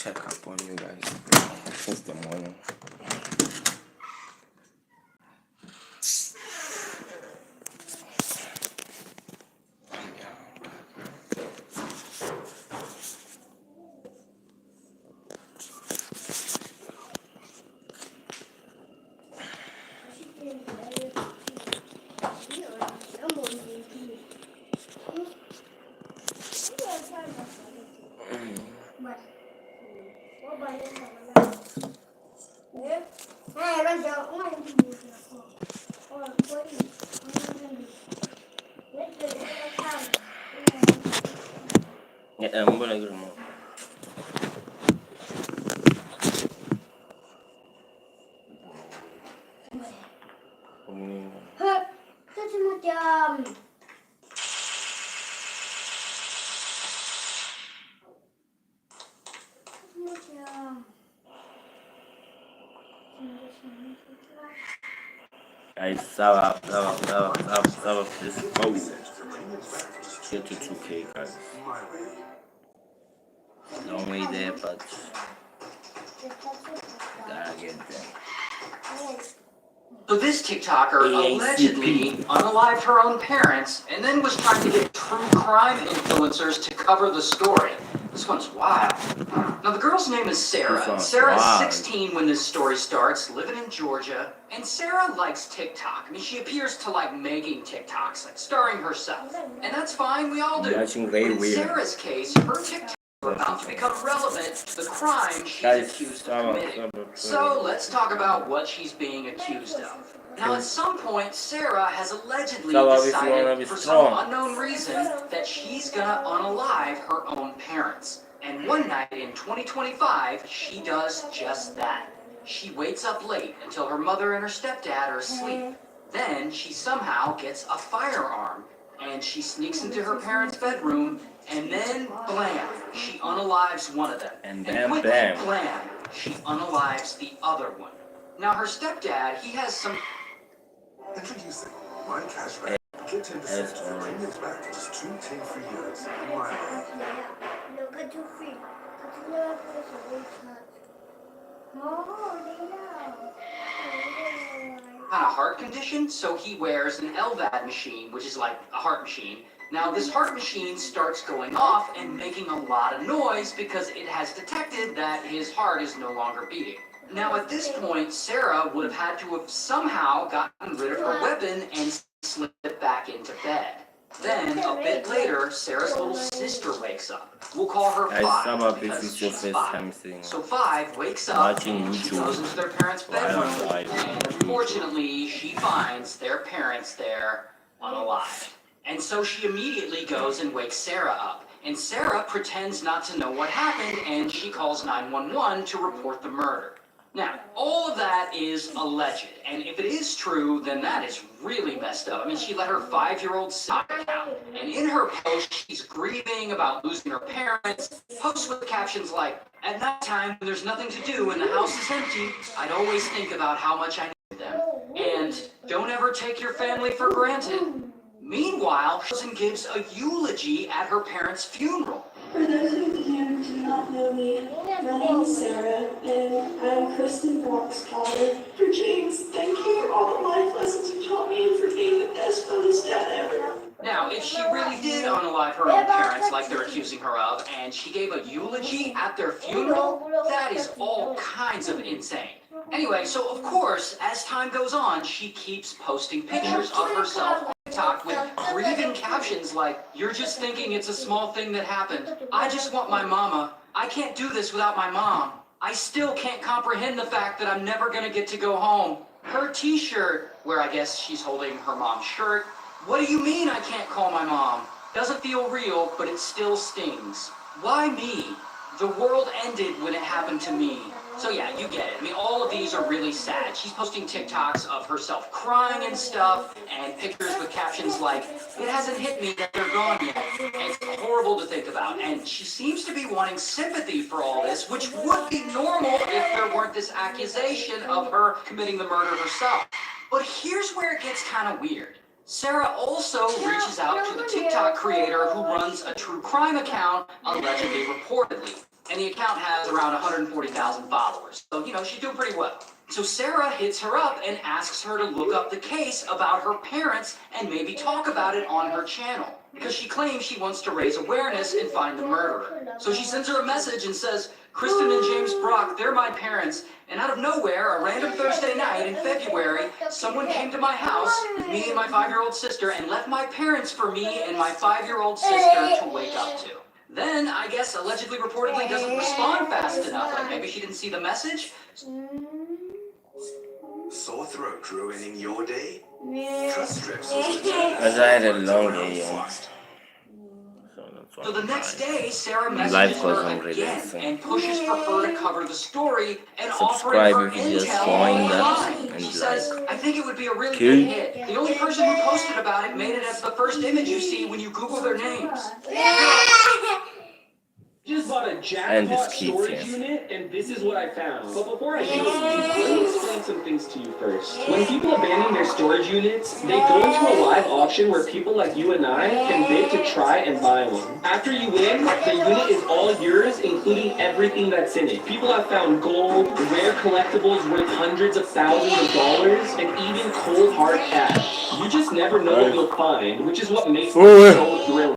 check up on you guys since the morning. Boleh ke rumah? Macam Guys, sabar. This pose. Get to 2K, guys. Long way there, but gotta get there. So this TikToker allegedly unalived her own parents and then was trying to get true crime influencers to cover the story. This one's wild. Now the girl's name is Sarah. And Sarah is 16 when this story starts, living in Georgia. And Sarah likes TikTok. I mean, she appears to like making TikToks, like starring herself. And that's fine, we all do. But in Sarah's case, her TikTok about to become relevant to the crime she's accused of committing. So let's talk about what she's being accused of. Now, at some point, Sarah has allegedly decided, for some unknown reason, that she's gonna unalive her own parents. And one night in 2025, she does just that. She waits up late until her mother and her stepdad are asleep. Then she somehow gets a firearm and she sneaks into her parents' bedroom, and then blam, she unalives one of them. And quickly, bam, blam, she unalives the other one. Now her stepdad, he has some. Introducing My Cashback. Get 10% of premiums back in just 2 free years. Kind of heart condition, so he wears an LVAD machine, which is like a heart machine. Now this heart machine starts going off and making a lot of noise because it has detected that his heart is no longer beating. Now at this point, Sarah would have had to have somehow gotten rid of her weapon and slipped back into bed. Then, a bit later, Sarah's little sister wakes up. We'll call her Five because she's 5. So 5 wakes up and she goes into their parents' bedroom, and unfortunately, she finds their parents there unalive. And so she immediately goes and wakes Sarah up. And Sarah pretends not to know what happened, and she calls 911 to report the murder. Now, all of that is alleged, and if it is true, then that is really messed up. I mean, she let her 5-year-old son out, and in her post, she's grieving about losing her parents, posts with captions like, "At night time, when there's nothing to do and the house is empty, I'd always think about how much I need them, and don't ever take your family for granted." Meanwhile, Susan gives a eulogy at her parents' funeral. For those of you who do not know me, my name is Sarah, and I'm Kristen Brock's daughter. For James, thank you for all the life lessons you taught me and for being the best bonus dad ever. Now, if she really did unalive her own parents like they're accusing her of, and she gave a eulogy at their funeral, that is all kinds of insane. Anyway, so of course, as time goes on, she keeps posting pictures of herself on TikTok with grieving captions like, "You're just thinking it's a small thing that happened. I just want my mama. I can't do this without my mom. I still can't comprehend the fact that I'm never gonna get to go home." Her t-shirt, where I guess she's holding her mom's shirt, "What do you mean I can't call my mom? Doesn't feel real, but it still stings. Why me? The world ended when it happened to me." So yeah, you get it. I mean, all of these are really sad. She's posting TikToks of herself crying and stuff, and pictures with captions like, "It hasn't hit me that they're gone yet." And it's horrible to think about. And she seems to be wanting sympathy for all this, which would be normal if there weren't this accusation of her committing the murder herself. But here's where it gets kind of weird. Sarah also reaches out to the TikTok creator who runs a true crime account, allegedly reportedly. and the account has around 140,000 followers. So, she's doing pretty well. So Sarah hits her up and asks her to look up the case about her parents and maybe talk about it on her channel, because she claims she wants to raise awareness and find the murderer. So she sends her a message and says, Kristen and James Brock, they're my parents, and out of nowhere, a random Thursday night in February, someone came to my house with me and my 5-year-old sister and left my parents for me and my 5-year-old sister to wake up to. Then, I guess, allegedly reportedly doesn't respond fast enough, like maybe she didn't see the message. Sore throat ruining your day? Trust Strepsils. Because I had a long day, yo. So the next day, Sarah Life messages goes her on really again fast. and pushes for her to cover the story and Subscribe offering her if you just intel joined us online. and She says, like. I think it would be a really Cool. big hit. The only person who posted about it made it as the first image you see when you Google their names. Just bought a And jackpot this keeps storage it. unit, and this is what I found. But before I show it to you, let me explain some things to you first. When people abandon their storage units, they go into a live auction where people like you and I can bid to try and buy one. After you win, the unit is all yours, including everything that's in it. People have found gold, rare collectibles worth hundreds of thousands of dollars, and even cold hard cash. You just never know what you'll find, which is what makes it so thrilling.